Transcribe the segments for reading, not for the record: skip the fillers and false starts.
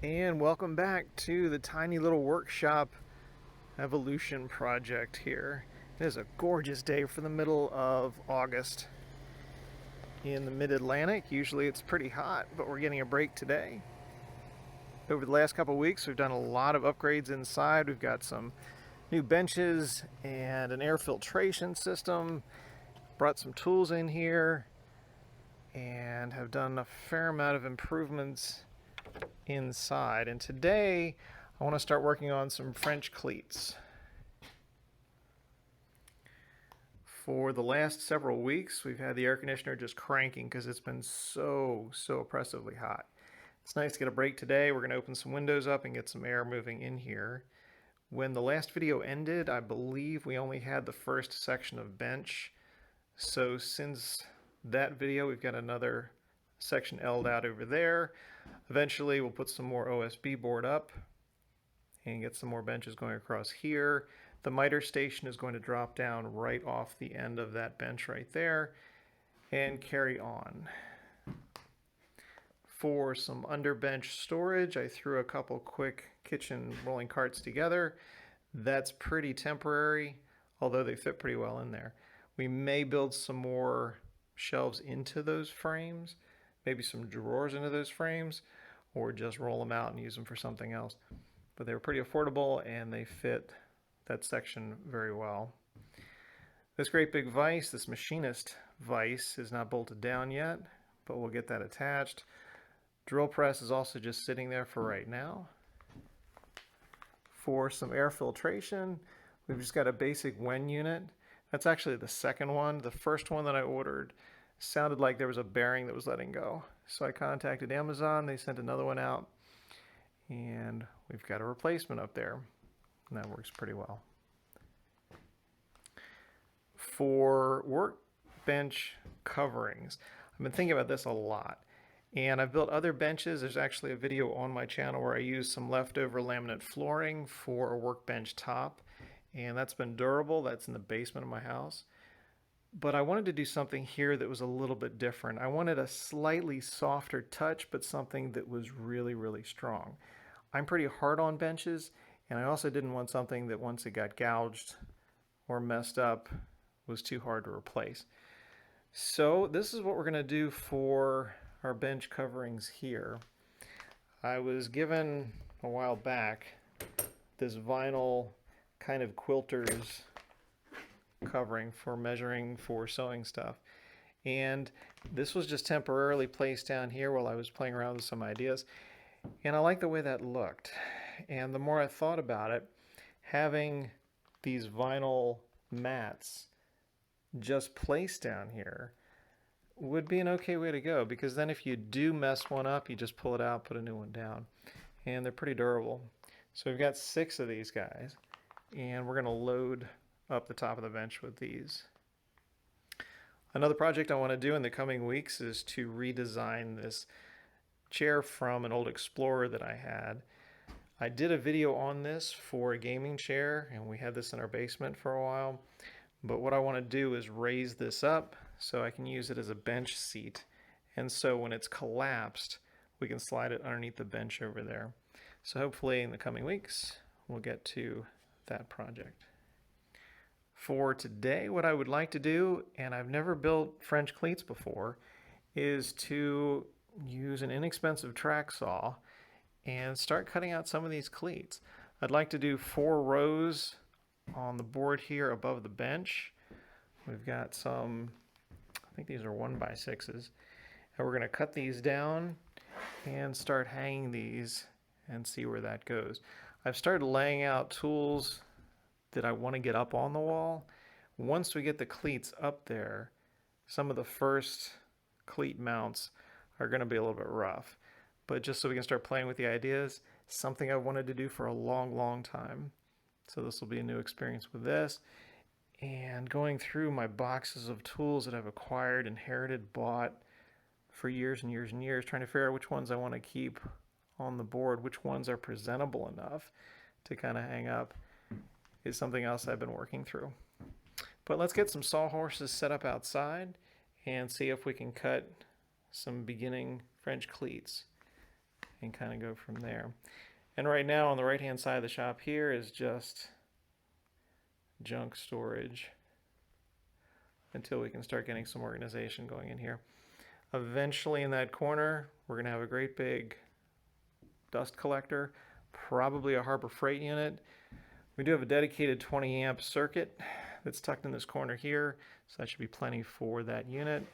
And welcome back to the tiny little workshop evolution project here. It is a gorgeous day for the middle of August in the mid-Atlantic. Usually it's pretty hot, but we're getting a break today. Over the last couple of weeks, we've done a lot of upgrades inside. We've got some new benches and an air filtration system. Brought some tools in here and have done a fair amount of improvements inside. And today I want to start working on some French cleats. For the last several weeks, we've had the air conditioner just cranking because it's been so oppressively hot. It's nice to get a break today. We're going to open some windows up and get some air moving in here. When the last video ended, I believe we only had the first section of bench. So since that video, we've got another section L'd out over there. Eventually, we'll put some more OSB board up and get some more benches going across here. The miter station is going to drop down right off the end of that bench right there and carry on. For some underbench storage, I threw a couple quick kitchen rolling carts together. That's pretty temporary, although they fit pretty well in there. We may build some more shelves into those frames, maybe some drawers into those frames, or just roll them out and use them for something else. But they were pretty affordable and they fit that section very well. This great big vise, this machinist vise, is not bolted down yet, but we'll get that attached. Drill press is also just sitting there for right now. For some air filtration, we've just got a basic Wen unit. That's actually the second one. The first one that I ordered sounded like there was a bearing that was letting go. So I contacted Amazon, they sent another one out, and we've got a replacement up there. And that works pretty well. For workbench coverings, I've been thinking about this a lot. And I've built other benches. There's actually a video on my channel where I used some leftover laminate flooring for a workbench top. And that's been durable. That's in the basement of my house. But I wanted to do something here that was a little bit different. I wanted a slightly softer touch, but something that was really strong. I'm pretty hard on benches, and I also didn't want something that once it got gouged or messed up was too hard to replace. So this is what we're going to do for our bench coverings here. I was given a while back this vinyl kind of quilters covering for measuring for sewing stuff, and this was just temporarily placed down here while I was playing around with some ideas, and I like the way that looked. And the more I thought about it, having these vinyl mats just placed down here would be an okay way to go, because then if you do mess one up, you just pull it out, put a new one down, and they're pretty durable. So we've got 6 of these guys, and we're going to load up the top of the bench with these. Another project I want to do in the coming weeks is to redesign this chair from an old Explorer that I had. I did a video on this for a gaming chair, and we had this in our basement for a while. But what I want to do is raise this up so I can use it as a bench seat. And so when it's collapsed, we can slide it underneath the bench over there. So hopefully in the coming weeks, we'll get to that project. For today, what I would like to do, and I've never built French cleats before, is to use an inexpensive track saw and start cutting out some of these cleats. I'd like to do 4 rows on the board here above the bench. We've got some, I think these are 1x6s, and we're going to cut these down and start hanging these and see where that goes. I've started laying out tools that I want to get up on the wall. Once we get the cleats up there, some of the first cleat mounts are going to be a little bit rough. But just so we can start playing with the ideas, something I've wanted to do for a long time. So this will be a new experience with this. And going through my boxes of tools that I've acquired, inherited, bought for years and years, trying to figure out which ones I want to keep on the board, which ones are presentable enough to kind of hang up, is something else I've been working through. But let's get some sawhorses set up outside and see if we can cut some beginning French cleats. and kind of go from there. And right now on the right hand side of the shop here is just junk storage until we can start getting some organization going in here. Eventually in that corner we're going to have a great big dust collector, probably a Harbor Freight unit. We do have a dedicated 20 amp circuit that's tucked in this corner here, so that should be plenty for that unit.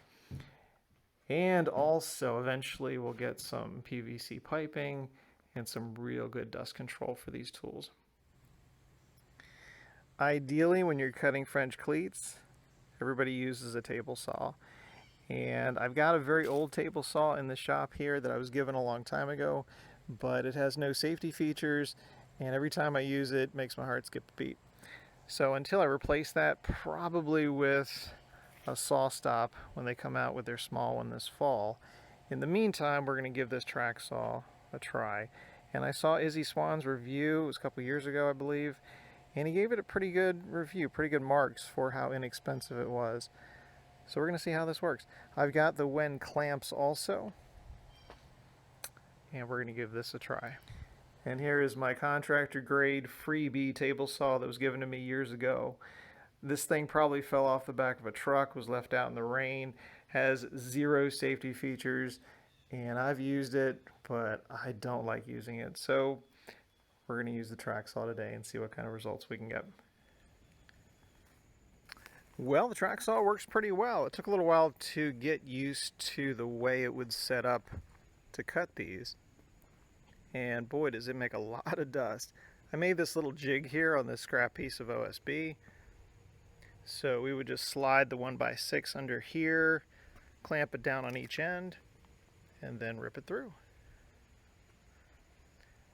And also eventually we'll get some PVC piping and some real good dust control for these tools. Ideally, when you're cutting French cleats, everybody uses a table saw. And I've got a very old table saw in the shop here that I was given a long time ago, but it has no safety features, and every time I use it, it makes my heart skip a beat. So until I replace that, probably with a saw stop when they come out with their small one this fall. In the meantime, we're going to give this track saw a try. And I saw Izzy Swan's review, it was a couple years ago I believe, and he gave it a pretty good review, pretty good marks for how inexpensive it was. So we're going to see how this works. I've got the Wen clamps also, and we're going to give this a try. And here is my contractor grade freebie table saw that was given to me years ago. This thing probably fell off the back of a truck, was left out in the rain, has zero safety features, and I've used it, but I don't like using it. So we're going to use the track saw today and see what kind of results we can get. Well, the track saw works pretty well. It took a little while to get used to the way it would set up to cut these. And boy, does it make a lot of dust. I made this little jig here on this scrap piece of OSB. So we would just slide the 1x6 under here, clamp it down on each end, and then rip it through.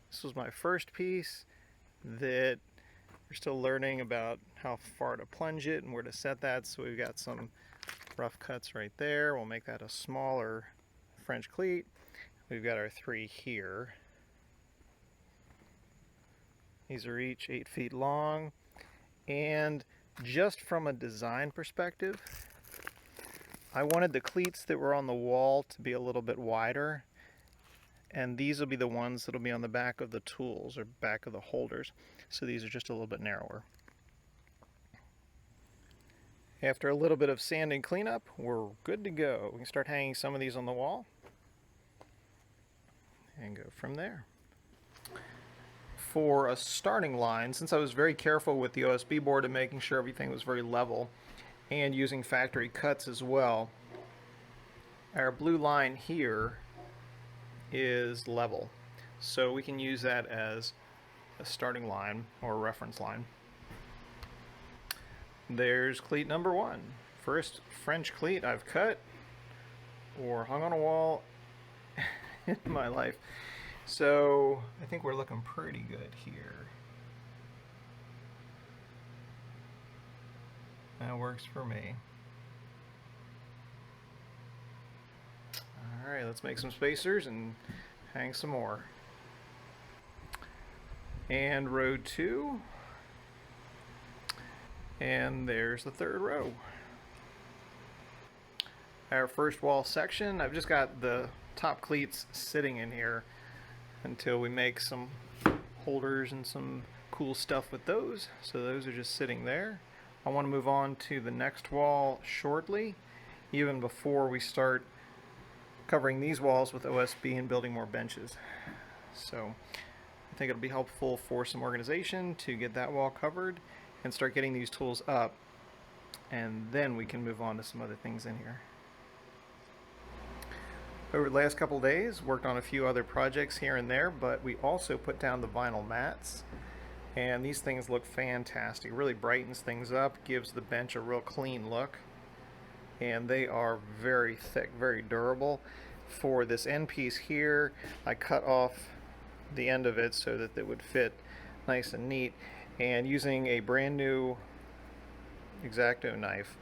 This was my first piece that we're still learning about how far to plunge it and where to set that. So we've got some rough cuts right there. We'll make that a smaller French cleat. We've got our 3 here. These are each 8 feet long, and just from a design perspective, I wanted the cleats that were on the wall to be a little bit wider, and these will be the ones that will be on the back of the tools or back of the holders, so these are just a little bit narrower. After a little bit of sand and cleanup, we're good to go. We can start hanging some of these on the wall and go from there. For a starting line, since I was very careful with the OSB board and making sure everything was very level and using factory cuts as well, our blue line here is level. So we can use that as a starting line or a reference line. There's cleat number 1. First French cleat I've cut or hung on a wall in my life. So I think we're looking pretty good here. That works for me. Alright, let's make some spacers and hang some more. And row 2. And there's the 3rd row. Our first wall section, I've just got the top cleats sitting in here until we make some holders and some cool stuff with those. So those are just sitting there. I want to move on to the next wall shortly, even before we start covering these walls with OSB and building more benches. So I think it'll be helpful for some organization to get that wall covered and start getting these tools up, and then we can move on to some other things in here. Over the last couple days, worked on a few other projects here and there, but we also put down the vinyl mats, and these things look fantastic. It really brightens things up, gives the bench a real clean look, and they are very thick, very durable. For this end piece here, I cut off the end of it so that it would fit nice and neat, and using a brand new X-Acto knife,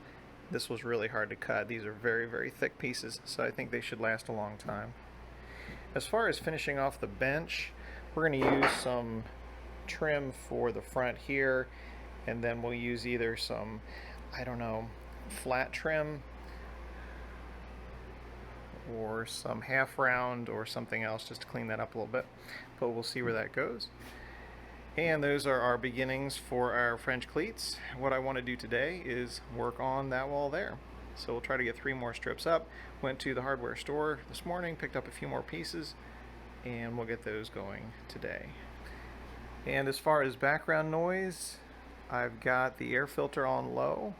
this was really hard to cut. These are very, very thick pieces, so I think they should last a long time. As far as finishing off the bench, we're going to use some trim for the front here, and then we'll use either some, I don't know, flat trim or some half round or something else just to clean that up a little bit, but we'll see where that goes. And those are our beginnings for our French cleats. What I want to do today is work on that wall there. So we'll try to get 3 more strips up. Went to the hardware store this morning, picked up a few more pieces, and we'll get those going today. And as far as background noise, I've got the air filter on low,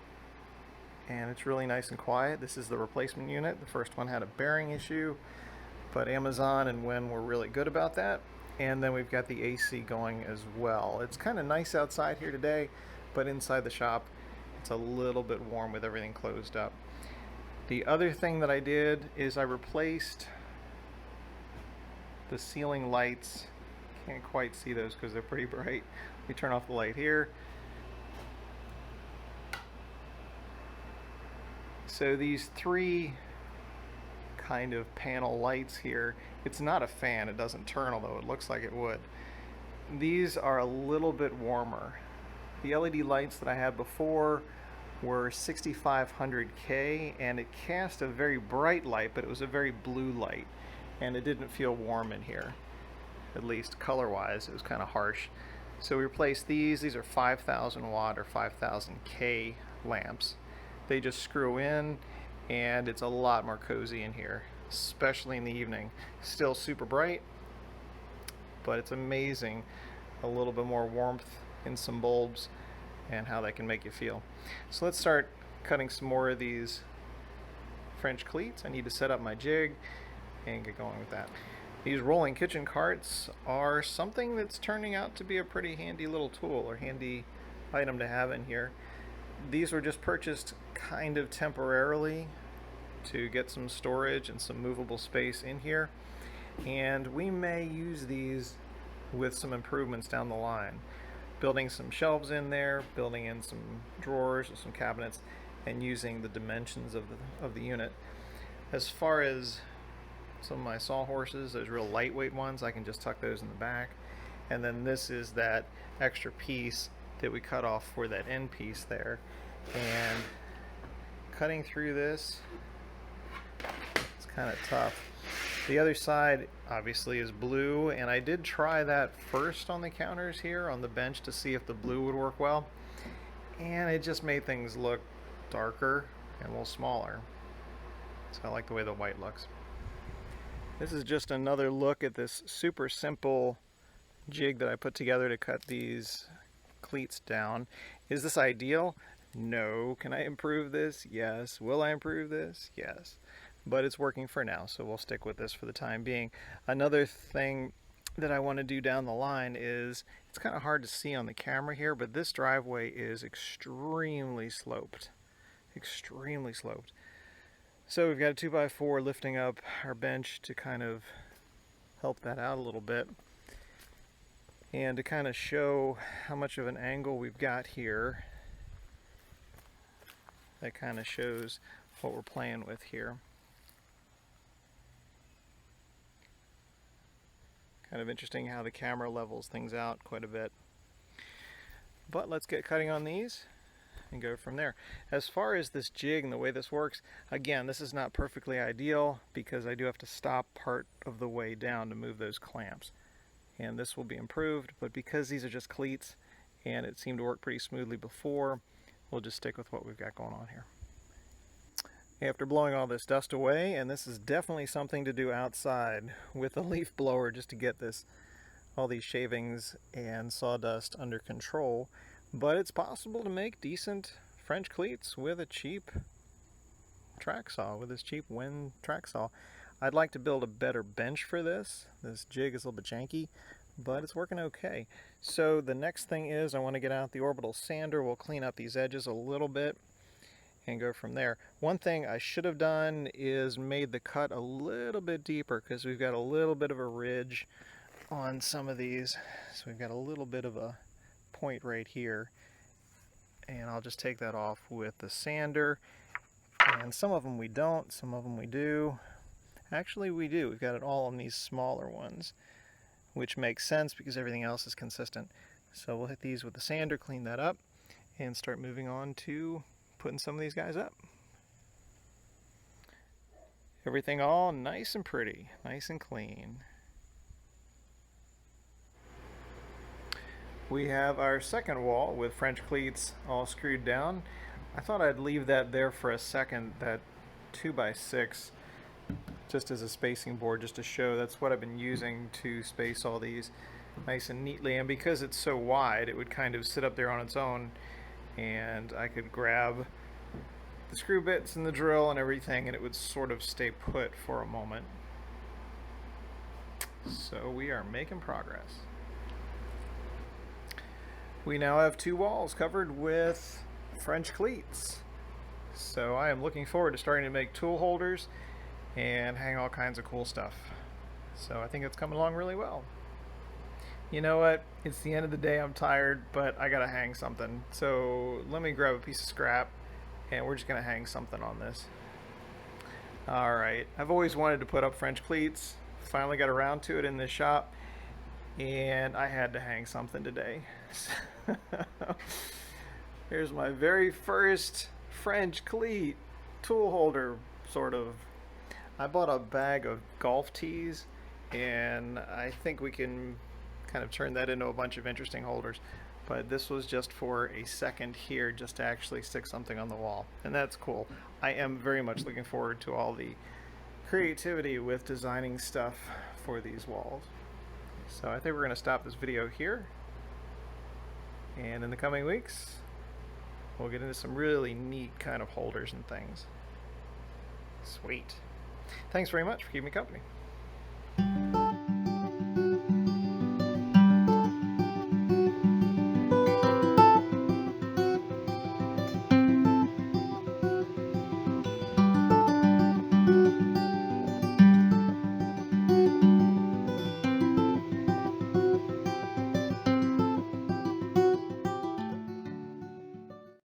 and it's really nice and quiet. This is the replacement unit. The first one had a bearing issue, but Amazon and Win were really good about that. And then we've got the AC going as well. It's kind of nice outside here today, but inside the shop, it's a little bit warm with everything closed up. The other thing that I did is I replaced the ceiling lights. Can't quite see those because they're pretty bright. Let me turn off the light here. So these 3 kind of panel lights here, it's not a fan, it doesn't turn, although it looks like it would. These are a little bit warmer. The LED lights that I had before were 6500K, and it cast a very bright light, but it was a very blue light, and it didn't feel warm in here, at least color-wise. It was kind of harsh. So we replaced these. These are 5000 watt or 5000K lamps. They just screw in, and it's a lot more cozy in here, especially in the evening. Still super bright, but it's amazing a little bit more warmth in some bulbs and how that can make you feel. So let's start cutting some more of these French cleats. I need to set up my jig and get going with that. These rolling kitchen carts are something that's turning out to be a pretty handy little tool or handy item to have in here. These were just purchased kind of temporarily to get some storage and some movable space in here, and we may use these with some improvements down the line, building some shelves in there, building in some drawers or some cabinets, and using the dimensions of the unit. As far as some of my sawhorses, those real lightweight ones, I can just tuck those in the back, and then this is that extra piece that we cut off for that end piece there. And cutting through this, it's kind of tough. The other side obviously is blue, and I did try that first on the counters here on the bench to see if the blue would work well, and it just made things look darker and a little smaller. So I like the way the white looks. This is just another look at this super simple jig that I put together to cut these cleats down. Is this ideal? No. Can I improve this? Yes. Will I improve this? Yes. But it's working for now, so we'll stick with this for the time being. Another thing that I want to do down the line is, it's kind of hard to see on the camera here, but this driveway is extremely sloped. Extremely sloped. So we've got a 2x4 lifting up our bench to kind of help that out a little bit. And to kind of show how much of an angle we've got here, that kind of shows what we're playing with here. Kind of interesting how the camera levels things out quite a bit. But let's get cutting on these and go from there. As far as this jig and the way this works, again, this is not perfectly ideal because I do have to stop part of the way down to move those clamps. And this will be improved, but because these are just cleats and it seemed to work pretty smoothly before, we'll just stick with what we've got going on here. After blowing all this dust away, and this is definitely something to do outside with a leaf blower just to get all these shavings and sawdust under control, but it's possible to make decent French cleats with a cheap track saw, with this cheap Win track saw. I'd like to build a better bench for this. This jig is a little bit janky, but it's working okay. So the next thing is I want to get out the orbital sander. We'll clean up these edges a little bit and go from there. One thing I should have done is made the cut a little bit deeper because we've got a little bit of a ridge on some of these. So we've got a little bit of a point right here. And I'll just take that off with the sander. And some of them we don't, some of them we do. Actually, we do. We've got it all on these smaller ones, which makes sense because everything else is consistent. So we'll hit these with the sander, clean that up, and start moving on to putting some of these guys up. Everything all nice and pretty, nice and clean. We have our second wall with French cleats all screwed down. I thought I'd leave that there for a second, that 2x6, just as a spacing board, just to show that's what I've been using to space all these nice and neatly. And because it's so wide, it would kind of sit up there on its own, and I could grab the screw bits and the drill and everything, and it would sort of stay put for a moment. So we are making progress. We now have 2 walls covered with French cleats. So I am looking forward to starting to make tool holders and hang all kinds of cool stuff. So I think it's coming along really well. You know what? It's the end of the day, I'm tired, but I gotta hang something. So let me grab a piece of scrap and we're just gonna hang something on this. Alright, I've always wanted to put up French cleats. Finally got around to it in this shop, and I had to hang something today. Here's my very first French cleat tool holder, sort of. I bought a bag of golf tees, and I think we can kind of turn that into a bunch of interesting holders. But this was just for a second here, just to actually stick something on the wall, and that's cool. I am very much looking forward to all the creativity with designing stuff for these walls. So I think we're going to stop this video here, and in the coming weeks we'll get into some really neat kind of holders and things. Sweet. Thanks very much for keeping me company.